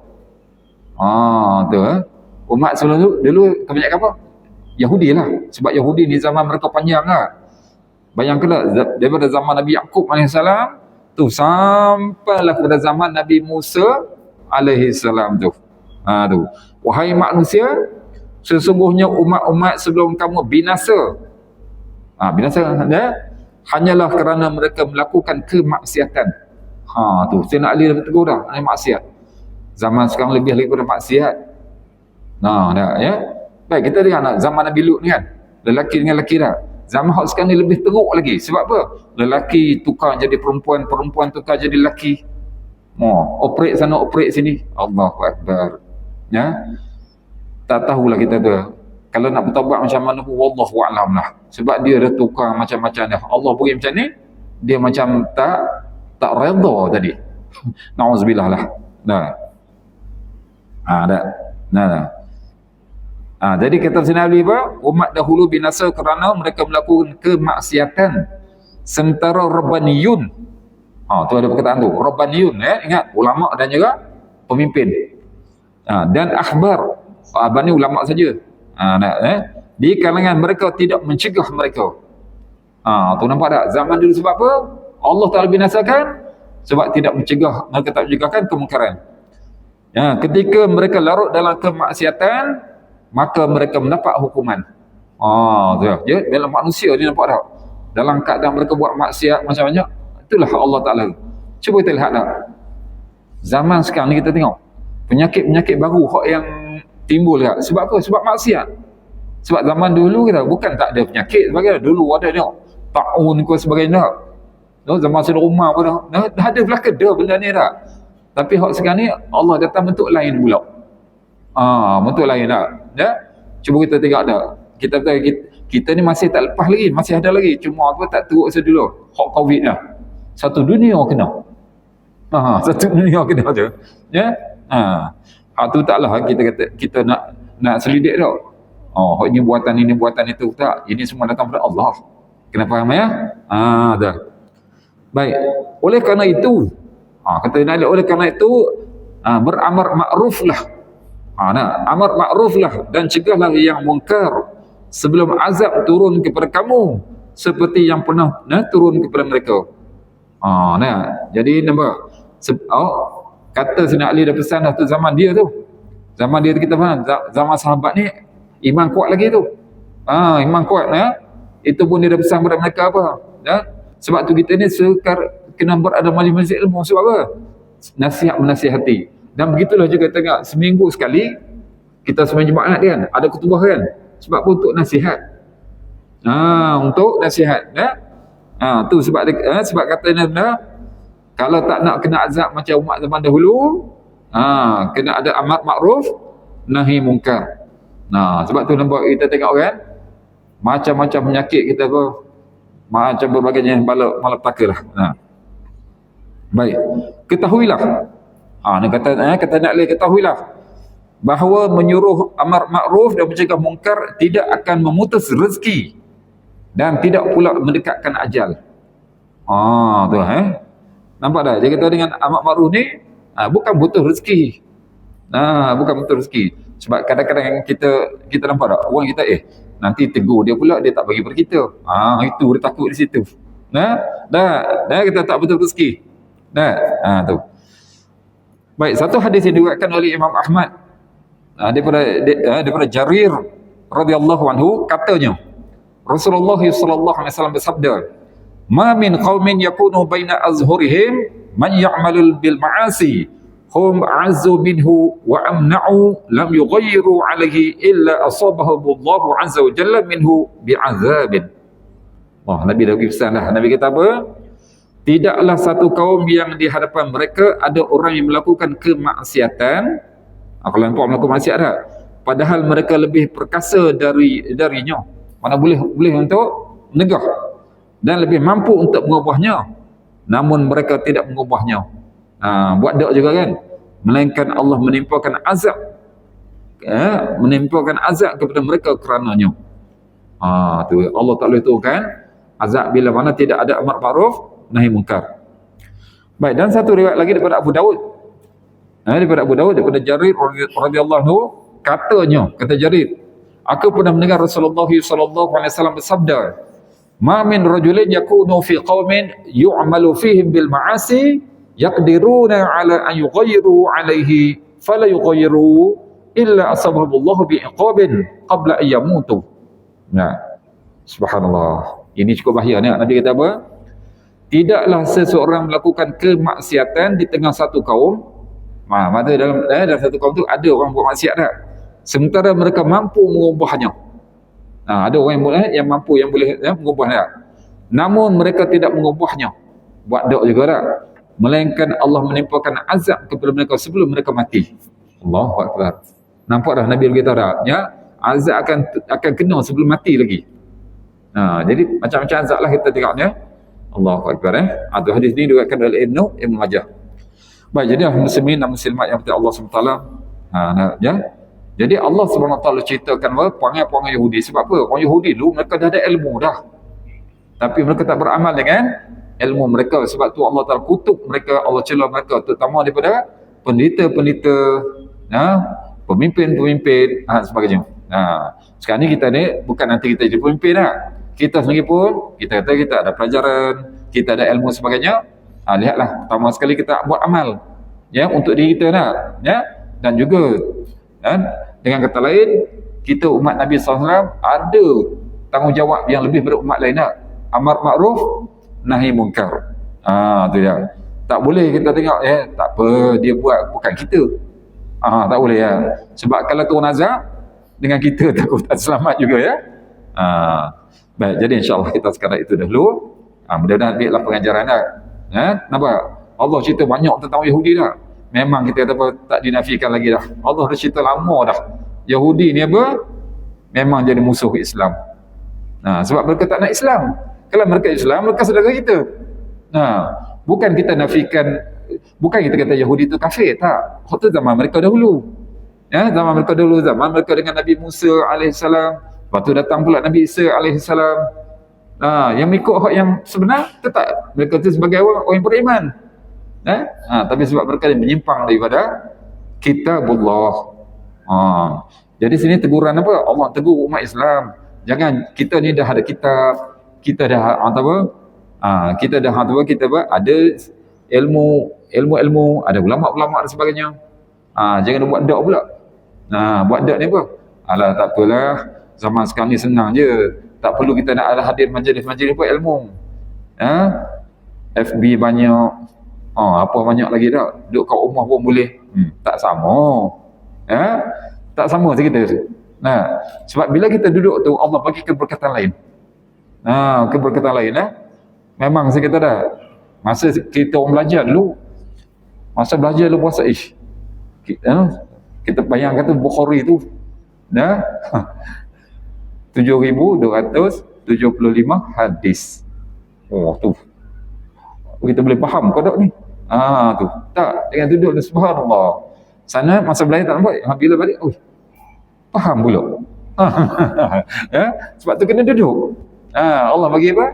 Umat sebelum tu dulu kebanyakan apa? Yahudi lah. Sebab Yahudi di zaman mereka panjang lah. Bayangkanlah daripada zaman Nabi Yaqub AS tu sampailah kepada zaman Nabi Musa AS tu. Wahai manusia, sesungguhnya umat-umat sebelum kamu binasa. Binasa hanyalah kerana mereka melakukan kemaksiatan. Tu Sayyidina Ali dah tegur dah, ini maksiat. Zaman sekarang lebih lagi pada maksiat. Ya. Baik, kita lihat zaman Nabi Lut ni kan, lelaki dengan lelaki dah. Zaman hak sekarang ni lebih teruk lagi. Sebab apa? Lelaki tukar jadi perempuan, perempuan tukar jadi lelaki. Operate sana, operate sini. Allahu Akbar. Ya. Tak tahulah kita tu. Kalau nak bertaubat macam mana pun, wallahu a'lam lah. Sebab dia dah tukar macam-macam dah. Allah beri macam ni, dia macam tak redha tadi. Na'udzubillah lah. Jadi kata Sayyidina Ali apa? Umat dahulu binasa kerana mereka melakukan kemaksiatan. Sementara Rabbaniyun, tu ada perkataan tu, Rabbaniyun, ingat, ulama dan juga pemimpin. Dan akhbar, ni ulama saja. Di kalangan mereka tidak mencegah mereka. Tu nampak tak? Zaman dulu sebab apa? Allah Ta'ala binasakan sebab tidak mencegah, mereka tak mencegahkan kemungkaran. Ketika mereka larut dalam kemaksiatan, maka mereka mendapat hukuman. Dalam manusia ni nampak tak? Dalam keadaan mereka buat maksiat macam-macam, itulah Allah Ta'ala. Cuba kita lihat tak? Zaman sekarang ni kita tengok penyakit-penyakit baru hak yang timbul tak? Sebab apa? Sebab maksiat. Sebab zaman dulu kita bukan tak ada penyakit sebagainya. Dulu ada tengok ta'un ke sebagainya. Zaman Sayyidina Umar pun dah ada belaka dah benda ni tak? Tapi hak sekarang ni Allah datang bentuk lain pula. Bentuk lain tak? Ya? Cuba kita tengok tak? Kita ni masih tak lepas lagi, masih ada lagi. Cuma apa tak teruk sedulu. Hak Covid dah. Satu dunia kena. Satu dunia kena je. Ya? Tu taklah kita kata kita nak selidik tak. Hak ini buatan itu tak. Ini semua datang daripada Allah. Kena faham ya? Dah. Baik. Oleh kerana itu, kata Nabi, oleh kerana itu beramar ma'ruf lah. Amar ma'ruf lah dan cegahlah yang mungkar. sebelum azab turun kepada kamu seperti yang pernah turun kepada mereka. Jadi nampak kata Sayyidina Ali dah pesan dah tu zaman dia tu. Zaman dia tu kita faham, zaman sahabat ni iman kuat lagi tu. Iman kuat itu pun dia dah pesan kepada mereka apa? Sebab tu kita ni kena berada majlis ilmu. Sebab apa? Nasihat menasihati. Dan begitulah juga tengok seminggu sekali kita sembahyang Jumaat kan, ada khutbah kan. Sebab apa? Untuk nasihat. Untuk nasihat. Tu sebab kata Nabi, kalau tak nak kena azab macam umat zaman dahulu, kena ada amar makruf nahi mungkar. Sebab tu nampak kita tengok kan, macam-macam penyakit kita apa, macam berbagai jenis malapetaka lah. Baik, ketahuilah. Kata nak leh, ketahuilah bahawa menyuruh amar makruf dan mencegah mungkar tidak akan memutus rezeki dan tidak pula mendekatkan ajal. Tu nampak tak? Dia kata dengan amar makruf ni bukan butuh rezeki. Bukan butuh rezeki. Sebab kadang-kadang kita nampak tak? Orang kita nanti tegur dia pula, dia tak bagi pada kita. Itu dia takut di situ. Dah kita tak betul rezeki. Tu. Baik, satu hadis yang diriwayatkan oleh Imam Ahmad daripada Jarir radhiyallahu anhu, katanya Rasulullah sallallahu alaihi wasallam bersabda, "Ma min qaumin yakunu baina azhurihim man ya'malul bil ma'asi hum a'azzu minhu wa amna'u lam yughayyiru alaihi illa asabahu Allahu azza wa jalla minhu bi'azabin." Nabi dah bagi pesan dah. Nabi kata apa? Tidaklah satu kaum yang di hadapan mereka ada orang yang melakukan kemaksiatan. Kalau nampak melakukan maksiat tak? Padahal mereka lebih perkasa darinya. Mana boleh untuk menegah dan lebih mampu untuk mengubahnya. Namun mereka tidak mengubahnya. Buat dak juga kan? Melainkan Allah menimpakan azab. Menimpakan azab kepada mereka kerananya. Tu Allah Ta'ala itu kan azab bila mana tidak ada amar ma'ruf nahi mungkar. Baik, dan satu riwayat lagi daripada Abu Daud. Daripada Jarir radhiyallahu anhu, kata Jarir, aku pernah mendengar Rasulullah sallallahu alaihi wasallam bersabda, "Ma min rajulin yakunu fi qaumin yu'malu fihim bil ma'asi yaqdiruna 'ala an yughayyiru 'alaihi fala yughayyiru illa asabahu Allah bi'iqabin qabla an yamutu." Subhanallah. Ini cukup bahaya ni. Nabi kata apa? Tidaklah seseorang melakukan kemaksiatan di tengah satu kaum. Mana dalam satu kaum tu ada orang buat maksiat tak? Sementara mereka mampu mengubahnya. Ada orang yang mampu, yang boleh mengubahnya. Namun mereka tidak mengubahnya. Buat dok juga tak? Melainkan Allah menimpakan azab kepada mereka sebelum mereka mati. Allahu Akbar. Nampak dah Nabi beritahu dah, azab akan kena sebelum mati lagi. Jadi macam-macam azab lah kita tengoknya. Allahu Akbar. Itu hadis ni diriwayatkan oleh Ibn Majah. Baik, jadi muslimin dan muslimat yang Allah SWT, jadi Allah SWT ceritakan perangai-perangai Yahudi. Sebab apa? Orang Yahudi dulu mereka dah ada ilmu dah, tapi mereka tak beramal dengan ilmu mereka. Sebab tu Allah Ta'ala kutuk mereka, Allah cela mereka, terutama daripada pendeta-pendeta, pemimpin-pemimpin, sebagainya. Sekarang ni kita ni bukan nanti kita jadi pemimpin dah. Kita sendiri pun, kita kata kita ada pelajaran, kita ada ilmu sebagainya. Lihatlah, pertama sekali kita buat amal untuk diri kita dan juga dengan kata lain, kita umat Nabi SAW ada tanggungjawab yang lebih daripada umat lain. Amar makruf nahi mungkar. Tu dia. Tak boleh kita tengok tak apa dia buat, bukan kita. Tak boleh sebab kalau turun azab dengan kita takut tak selamat juga Baik, jadi insya-Allah kita sekarang itu dahulu. Mudah-mudahan ambillah pengajaran nampak? Allah cerita banyak tentang Yahudi dah. Memang kita kata apa, tak dinafikan lagi dah. Allah dah cerita lama dah. Yahudi ni apa? Memang jadi musuh Islam. Sebab mereka tak nak Islam. Kalau mereka Islam, mereka saudara kita. Bukan kita nafikan, bukan kita kata Yahudi itu kafir, tak. Waktu zaman mereka dahulu. Zaman mereka dahulu, zaman mereka dengan Nabi Musa alaihissalam. Lepas tu datang pula Nabi Isa alaihissalam. Yang ikut hak yang sebenar, tetap mereka itu sebagai orang yang beriman. Tapi sebab mereka yang menyimpang daripada kitabullah. Jadi sini teguran apa? Allah tegur umat Islam. Jangan kita ni dah ada kitab, kita dah apa? Kita dah kita ada ilmu, ada ulama-ulama dan sebagainya. Jangan buat dak pula. Buat dak ni apa? Alah tak apalah, zaman sekarang ni senang je. Tak perlu kita nak ada hadir majlis-majlis apa ilmu. FB banyak. Apa banyak lagi tak? Duduk kat rumah pun boleh. Tak sama. Tak sama kita. Sebab bila kita duduk tu Allah bagi keberkatan lain. Keberkatan lain memang saya kata dah. Masa kita orang belajar dulu, puasa kita bayangkan tu Bukhari tu 7,275 hadis. Tu kita boleh faham kau tak ni? Tu tak, dengan duduk ni subhanallah. Sana masa belajar tak nampak, bila balik faham pula. Sebab tu kena duduk. Allah bagi apa?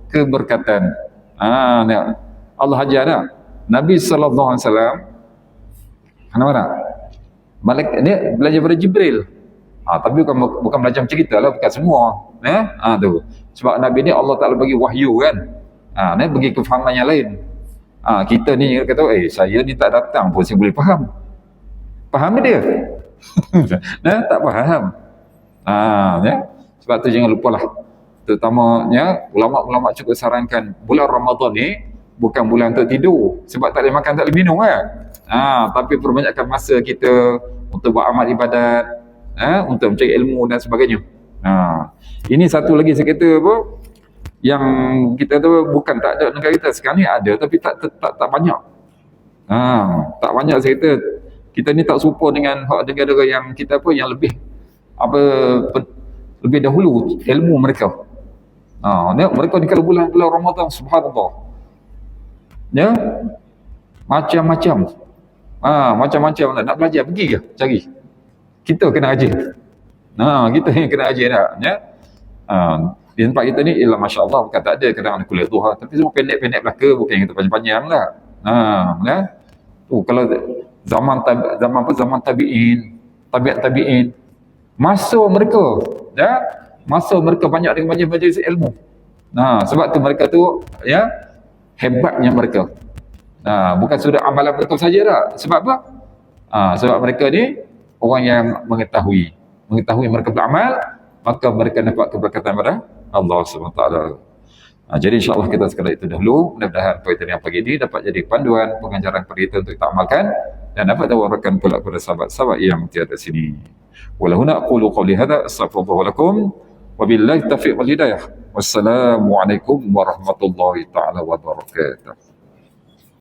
Keberkatan. Allah ajar dah. Nabi sallallahu alaihi wasallam mana? Malaikat ni belajar pada Jibril. Tapi bukan belajar macam kita lah, bukan semua. Tu. Sebab Nabi ni Allah Taala bagi wahyu kan. Ni bagi kefahaman yang lain. Kita ni kata, saya ni tak datang pun saya boleh faham. Faham dia? Tak faham. Sebab tu jangan lupalah. Terutamanya ulama-ulama cukup sarankan bulan Ramadan ni bukan bulan untuk tidur, sebab tak boleh makan, tak boleh minum tapi perbanyakkan masa kita untuk buat amal ibadat, untuk mencari ilmu dan sebagainya. Ini satu lagi saya kata apa, yang kita tu bukan tak ada negara kita sekarang ni ada, tapi tak banyak. Tak banyak saya kata. Kita ni tak serupa dengan negara-negara yang kita yang lebih lebih dahulu ilmu mereka. Mereka ni kalau bulan Ramadan subhanallah. Macam-macam. Macam-macam nak belajar pergi ke cari. Kita kena ajar. Kita yang kena ajar dah. Di tempat kita ni ialah masya-Allah bukan tak ada, kadang ada kuliah duha, tapi semua pendek-pendek belaka, bukan yang kita panjang-panjang lah. Kalau zaman tabi'in, masa mereka banyak dengan majlis ilmu. Sebab tu mereka tu hebatnya mereka. Bukan sudah amalan mereka saja dah. Sebab apa? Sebab mereka ni orang yang mengetahui mereka beramal, maka mereka dapat keberkatan pada Allah SWT. Jadi insyaAllah kita sekadar itu dahulu. Mudah-mudahan perhatian yang pagi ini dapat jadi panduan pengajaran pada kita untuk kita amalkan dan dapat tawarkan pula kepada sahabat-sahabat yang tiada sini. Walahuna aqulu qawli hadha astaghfirullah lakum wabillahi taufiq wal hidayah. Wassalamualaikum warahmatullahi taala wabarakatuh.